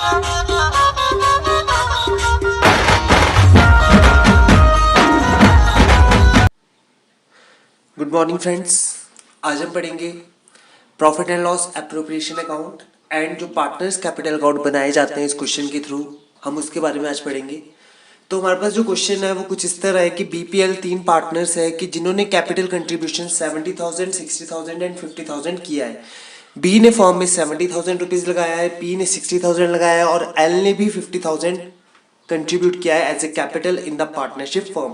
Good morning friends, आज हम पढ़ेंगे profit and loss appropriation account and जो पार्टनर्स कैपिटल अकाउंट बनाए जाते हैं इस क्वेश्चन के थ्रू हम उसके बारे में आज पढ़ेंगे। तो हमारे पास जो क्वेश्चन है वो कुछ इस तरह है कि बीपीएल 3 पार्टनर्स है कि जिन्होंने कैपिटल कंट्रीब्यूशन 70,000, 60,000 एंड 50,000 किया है। बी ने फॉर्म में 70,000 रुपीज़ लगाया है, पी ने 60,000 लगाया है और एल ने भी 50,000 कंट्रीब्यूट किया है as a capital in the partnership form.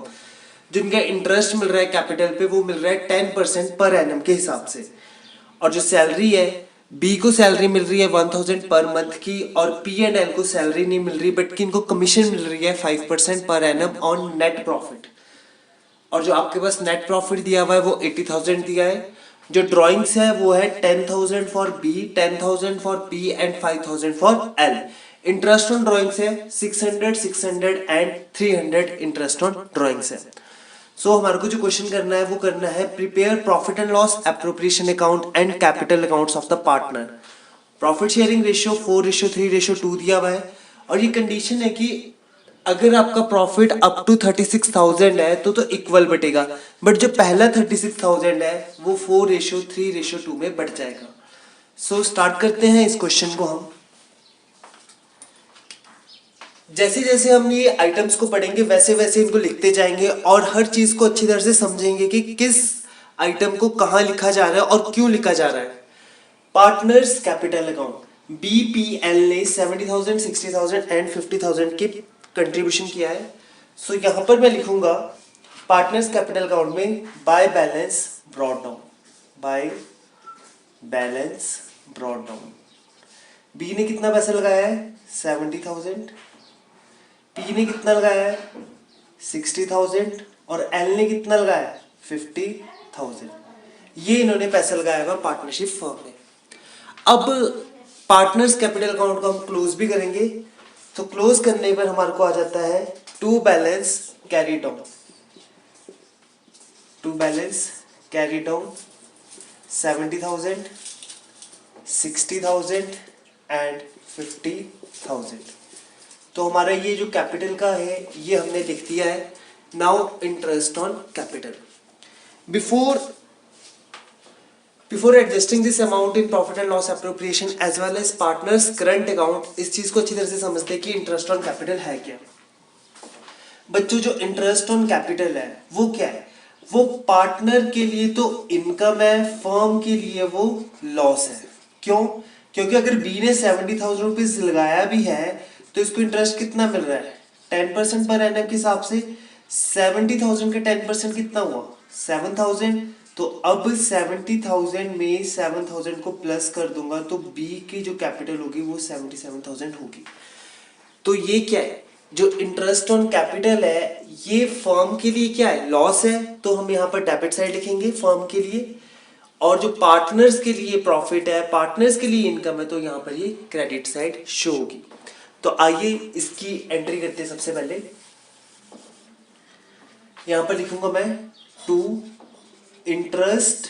जिनका इंटरेस्ट मिल रहा है कैपिटल पे वो मिल रहा है 10% पर एनम के हिसाब से। और जो सैलरी है, बी को सैलरी मिल रही है 1000 पर मंथ की और पी एंड एल को सैलरी नहीं मिल रही बट कि इनको कमीशन मिल रही है 5% per annum on net profit. और जो आपके पास नेट प्रॉफिट दिया हुआ है वो 80,000 दिया है। जो ड्रॉइंग्स है वो है 10,000 for B, 10,000 for P and 5,000 for L. Interest on drawings है 600, 600 एंड 300 इंटरेस्ट ऑन ड्रॉइंग्स है। सो हमारे को जो क्वेश्चन करना है वो करना है prepare profit and loss appropriation account and capital accounts of the partner. Profit sharing ratio 4:3:2 दिया हुआ है और ये कंडीशन है कि अगर आपका प्रॉफिट अप टू 36,000 है तो इक्वल बटेगा, बट जो पहला 36,000 है वो 4:3:2 में बढ़ जाएगा। सो स्टार्ट करते हैं इस क्वेश्चन को हम। जैसे जैसे हम ये आइटम्स को पढ़ेंगे वैसे वैसे इनको लिखते जाएंगे और हर चीज को अच्छी तरह से समझेंगे कि किस आइटम को कहाँ लिखा जा रहा है और क्यों लिखा जा रहा है। पार्टनर्स कैपिटल अकाउंट बीपीएल ने 70,000, 60,000 एंड 50,000 की कंट्रीब्यूशन किया है। सो यहां पर मैं लिखूंगा पार्टनर्स कैपिटल अकाउंट में by balance brought down, by balance brought down. B ने कितना पैसा लगाया है 70,000, पी ने कितना लगाया है 60,000 और एल ने कितना लगाया है 50,000। ये इन्होंने पैसा लगाया हुआ पार्टनरशिप फर्म में। अब पार्टनर्स कैपिटल अकाउंट को हम क्लोज भी करेंगे तो क्लोज करने पर हमारे को आ जाता है to balance carry down, to balance carry down 70,000, 60,000 and 50,000। तो हमारा ये जो कैपिटल का है ये हमने लिख दिया है। Now interest on capital. Before adjusting this amount in profit and loss appropriation as well as partners current account, इस चीज को अच्छी तरह से समझते हैं कि इंटरेस्ट ऑन कैपिटल है क्या। बच्चों जो इंटरेस्ट ऑन कैपिटल है वो क्या है? वो पार्टनर के लिए तो इनकम है, फर्म के लिए वो लॉस है। क्यों? क्योंकि अगर बी ने 70,000 रुपीज लगाया भी है तो इसको इंटरेस्ट कितना मिल रहा है 10% पर एनम के हिसाब से। 70,000 का 10% कितना हुआ 7,000। तो अब 70,000 में 7,000 को प्लस कर दूंगा तो बी की जो कैपिटल होगी वो 77,000 होगी। तो ये क्या है, जो इंटरेस्ट ऑन कैपिटल है ये फर्म के लिए क्या है लॉस है, तो हम यहाँ पर डेबिट साइड लिखेंगे फर्म के लिए। और जो पार्टनर्स के लिए प्रॉफिट है, पार्टनर्स के लिए इनकम है, तो यहाँ पर ये क्रेडिट साइड शो होगी। तो आइए इसकी एंट्री करते हैं। सबसे पहले यहां पर लिखूंगा मैं to interest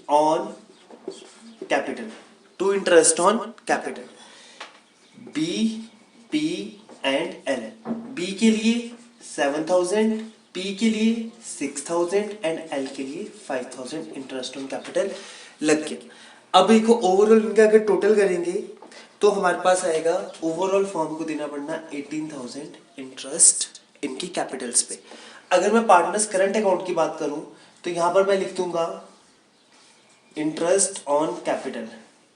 on capital, to interest on capital B, P and L. B के लिए 7,000, पी के लिए 6,000 एंड एल के लिए 5,000 इंटरेस्ट ऑन कैपिटल लग गया। अब एक ओवरऑल इनका अगर टोटल करेंगे तो हमारे पास आएगा ओवरऑल फर्म को देना पड़ना 18,000 इंटरेस्ट इनकी कैपिटल्स पे। अगर मैं पार्टनर्स करंट अकाउंट की बात करूं तो यहां पर मैं लिख दूंगा इंटरेस्ट ऑन कैपिटल।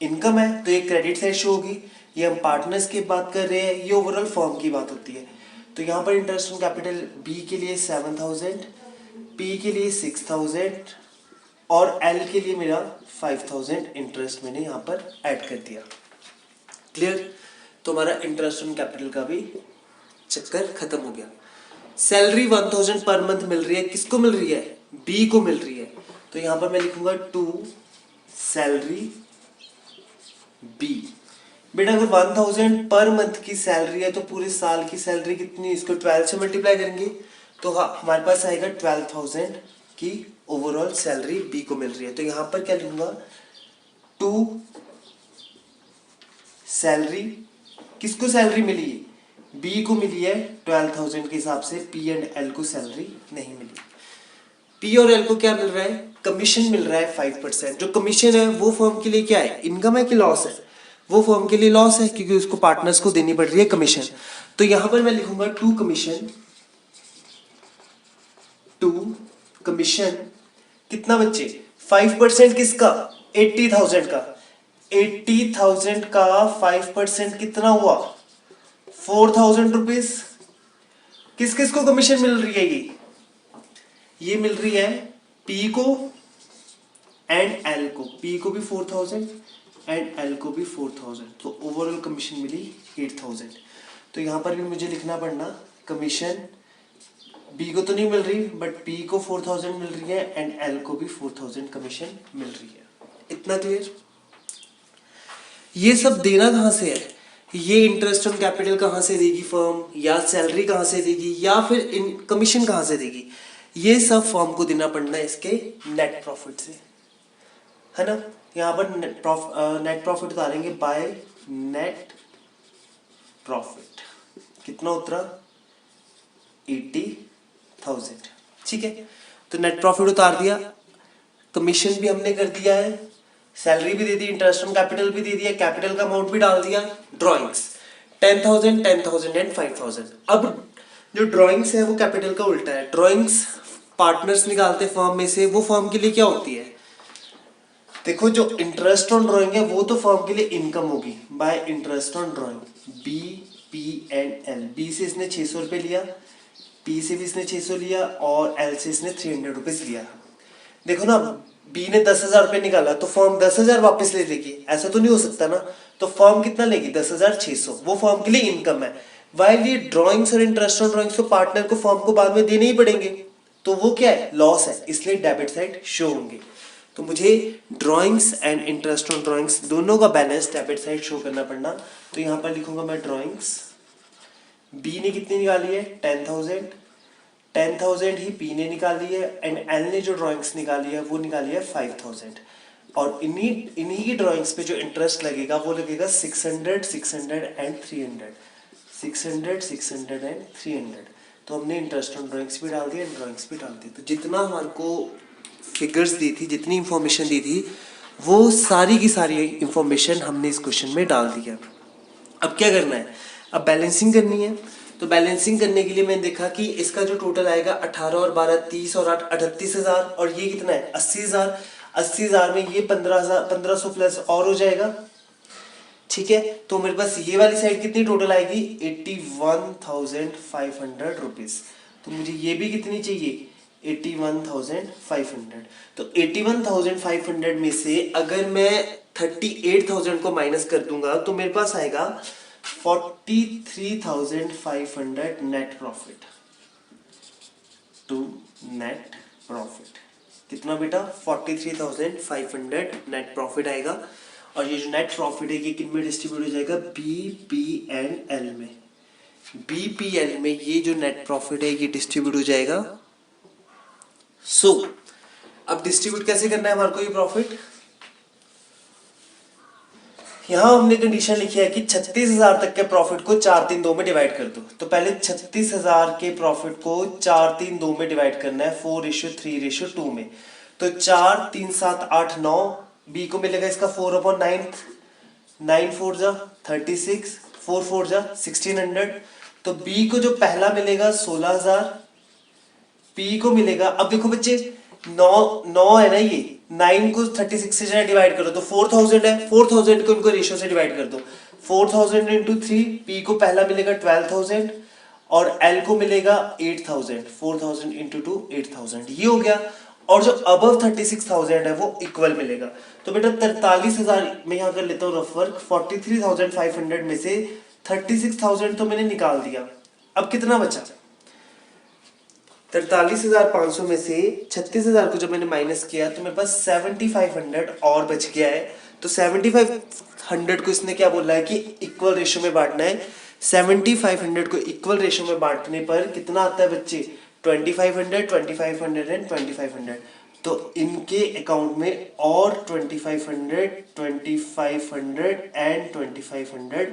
इनकम है तो ये क्रेडिट साइड शो होगी, ये हम पार्टनर्स की बात कर रहे हैं, ये ओवरऑल फर्म की बात होती है। तो यहां पर इंटरेस्ट ऑन कैपिटल बी के लिए 7,000, पी के लिए 6,000 और एल के लिए मेरा 5,000 इंटरेस्ट मैंने यहां पर ऐड कर दिया। क्लियर? तो हमारा इंटरेस्ट ऑन कैपिटल का भी चक्कर खत्म हो गया। सैलरी 1000 पर मंथ मिल रही है, किसको मिल रही है बी को मिल रही है। तो यहां पर मैं लिखूंगा टू सैलरी बी। बेटा अगर 1000 पर मंथ की सैलरी है तो पूरे साल की सैलरी कितनी, इसको 12 से मल्टीप्लाई करेंगे तो हमारे पास आएगा 12,000 की ओवरऑल सैलरी बी को मिल रही है। तो यहां पर क्या लिखूंगा टू सैलरी किसको सैलरी मिली है? बी को मिली है 12,000 के हिसाब से, पी एंड एल को सैलरी नहीं मिली। पी और एल को क्या मिल रहा है? कमीशन मिल रहा है 5%। जो कमीशन है वो फर्म के लिए क्या है? इनकम है कि लॉस है? वो फर्म के लिए लॉस है, क्योंकि उसको पार्टनर्स को देनी पड़ रही है कमीशन। तो यहां पर मैं लिखूंगा टू कमीशन, टू कमीशन कितना बच्चे? 5% किसका? 80,000 का। 80,000 का 5% कितना हुआ? 4,000 रुपीज। किस किस को कमीशन मिल रही है? ये मिल रही है पी को एंड एल को। पी को भी 4,000 एंड एल को भी 4,000, तो ओवरऑल कमीशन मिली 8,000। तो यहां पर भी मुझे लिखना पड़ना कमीशन बी को तो नहीं मिल रही, बट पी को 4,000 मिल रही है एंड एल को भी 4,000 कमीशन मिल रही है। इतना क्लियर? ये सब देना कहां से है? ये इंटरेस्ट ऑन कैपिटल कहां से देगी फर्म, या सैलरी कहां से देगी, या फिर इन कमीशन कहां से देगी? ये सब फर्म को देना पड़ना है इसके नेट प्रॉफिट से, है ना। यहां पर नेट प्रॉफिट उतारेंगे बाय नेट प्रॉफिट। कितना उतरा? 80,000। ठीक है, तो नेट प्रॉफिट उतार दिया, कमीशन भी हमने कर दिया है, सैलरी भी दे दी, इंटरेस्ट ऑन कैपिटल भी दे दिया, कैपिटल का अमाउंट भी डाल दिया। Drawings 10,000, 10,000 and 5,000। अब जो ड्रॉइंग्स है वो कैपिटल का उल्टा है। ड्रॉइंग्स पार्टनर्स निकालते फर्म में से, वो फर्म के लिए क्या होती है? देखो, जो इंटरेस्ट ऑन ड्रॉइंग है वो तो फर्म के लिए इनकम होगी by interest on drawing. B, P and L. B से इसने 600 रुपये लिया, पी से भी इसने 600 लिया और एल से इसने 300 रुपीज लिया। देखो ना, बी ने 10,000 रुपये निकाला तो फर्म 10,000 वापस ले लेगी, ऐसा तो नहीं हो सकता ना। तो फर्म कितना लेगी? 10,600। वो फर्म के लिए इनकम है। वाइल ये ड्रॉइंग्स और इंटरेस्ट ऑन ड्रॉइंग्स को पार्टनर को फर्म को बाद में देने ही पड़ेंगे, तो वो क्या है? लॉस है, इसलिए डेबिट साइड शो होंगे। तो मुझे drawings and interest on drawings दोनों का बैलेंस डेबिट साइड शो करना पड़ना। तो यहां पर लिखूंगा मैं ड्रॉइंग्स। बी ने कितनी निकाली है? 10,000। 10,000 ही पी ने निकाली है एंड एल ने जो ड्राइंग्स निकाली है वो निकाली है 5,000। और इन्हीं की ड्राइंग्स पे जो इंटरेस्ट लगेगा वो लगेगा 600, 600 एंड 300। 600, 600 एंड 300। तो हमने इंटरेस्ट ऑन ड्राइंग्स भी डाल दिया, ड्राइंग्स भी डाल दी। तो जितना हमारे को फिगर्स दी थी, जितनी इंफॉर्मेशन दी थी, वो सारी की सारी इंफॉर्मेशन हमने इस क्वेश्चन में डाल दिया। अब क्या करना है? अब बैलेंसिंग करनी है। तो बैलेंसिंग करने के लिए मैंने देखा कि इसका जो टोटल आएगा 18 और 12 30 और 8 38,000, और ये कितना है? 80,000। 80,000 में ये 15,000, 1500 प्लस और हो जाएगा। ठीक है, तो मेरे पास ये वाली साइड कितनी टोटल आएगी? 81,500 रुपीज। तो मुझे ये भी कितनी चाहिए? 81,500। तो 81,500 में से अगर मैं 38,000 को माइनस कर दूंगा तो मेरे पास आएगा 43,500 net profit. To net profit कितना बेटा? 43,500 नेट प्रॉफिट आएगा। और ये जो नेट प्रॉफिट है ये किन में डिस्ट्रीब्यूट हो जाएगा? बी, पी एंड एल में। बी, पी, एल में ये जो नेट प्रॉफिट है ये डिस्ट्रीब्यूट हो जाएगा। सो अब डिस्ट्रीब्यूट कैसे करना है हमारे को ये प्रॉफिट? यहां हमने कंडीशन लिखी है कि 36,000 तक के प्रॉफिट को 4, 3, 2 में डिवाइड कर दो। तो पहले 36,000 के प्रॉफिट को 4, 3, 2 में डिवाइड करना है 4:3:2 में। तो 4, 3, 7, 8, 9। बी को मिलेगा इसका 4/9। 9 4 जा 36, 4 4 जा 1600। तो बी को जो पहला मिलेगा 16,000, पी को मिलेगा, अब देखो बच्चे 9 है ना, ये 9 को 36 से डिवाइड करो तो 4,000 है। 4,000 को इनको रेशियो से डिवाइड कर दो। 4,000 इंटू 3, पी को पहला मिलेगा 12,000 और एल को मिलेगा 8,000। 4,000 इंटू 2 8,000 ये हो गया। और जो अबव 36,000 है वो इक्वल मिलेगा। तो बेटा 43,000 मैं यहां कर लेता हूं रफ वर्क। 43,500 में से 36,000 तो मैंने निकाल दिया। अब कितना बचा? 43,500 में से 36,000 को जब मैंने माइनस किया तो मेरे पास 7,500 और बच गया है। तो 7,500 को इसने क्या बोला है कि इक्वल रेशियो में बांटना है। 7,500 को इक्वल रेशियो में बांटने पर कितना आता है बच्चे? 2,500, 2,500 एंड 2,500। तो इनके अकाउंट में और 2,500, 2,500 एंड 2,500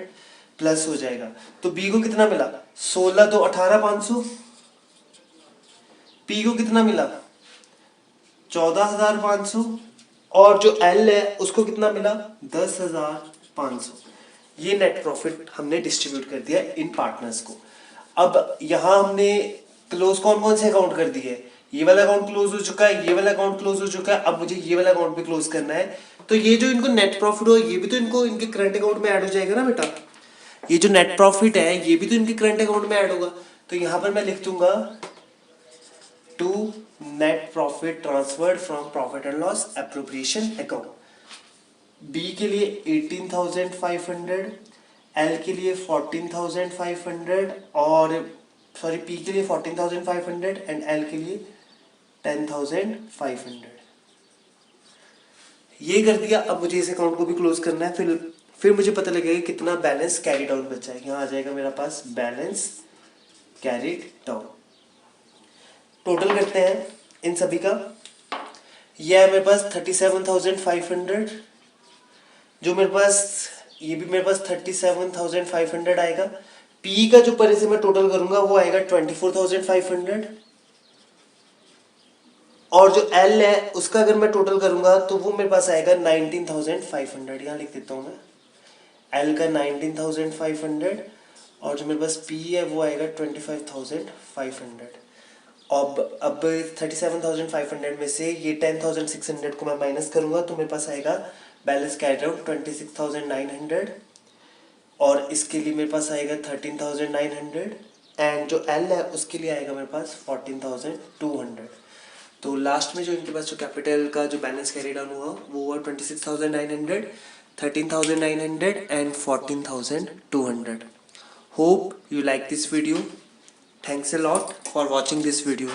प्लस हो जाएगा। तो बी को कितना मिला 16 तो 18,500, पी को कितना मिला 14,500 और जो एल है उसको कितना मिला 10,500। ये नेट प्रॉफिट हमने डिस्ट्रीब्यूट कर दिया इन पार्टनर्स को। अब यहाँ हमने क्लोज कौन कौन से अकाउंट कर दिए, ये वाला अकाउंट क्लोज हो चुका है, ये वाला अकाउंट क्लोज हो चुका है, अब मुझे ये वाला अकाउंट भी क्लोज करना है। तो ये जो इनको नेट प्रॉफिट हो ये भी तो इनको इनके करंट अकाउंट में ऐड हो जाएगा ना बेटा, ये जो नेट प्रॉफिट है ये भी तो इनके करंट अकाउंट में ऐड होगा। तो यहाँ पर मैं लिख दूंगा to net profit transferred from profit and loss appropriation account. B के लिए 18,500, एल के लिए 14,500 और सॉरी पी के लिए 14,500 एंड एल के लिए 10,500। ये कर दिया। अब मुझे इस अकाउंट को भी क्लोज करना है, फिर मुझे पता लगेगा कितना बैलेंस कैरिड आउट बचा है। यहाँ आ जाएगा मेरा पास बैलेंस कैरिड डाउन। टोटल करते हैं इन सभी का। यह है मेरे पास 37,500, जो मेरे पास ये भी मेरे पास 37,500 आएगा। पी का जो परे से मैं टोटल करूंगा वो आएगा 24,500 और जो एल है उसका अगर मैं टोटल करूंगा तो वो मेरे पास आएगा 19,500। यहाँ लिख देता हूँ मैं एल का 19,500 और जो मेरे पास पी है वो आएगा 25,500। अब 37,500 में से ये 10,600 को मैं माइनस करूंगा तो मेरे पास आएगा बैलेंस कैरिड आउट 26,900 और इसके लिए मेरे पास आएगा 13,900 एंड जो एल है उसके लिए आएगा मेरे पास 14,200। तो लास्ट में जो इनके पास जो कैपिटल का जो बैलेंस कैरी डाउन हुआ वो हुआ 26,900, 13,900 and 14,200। Hope you like this video. Thanks a lot for watching this video.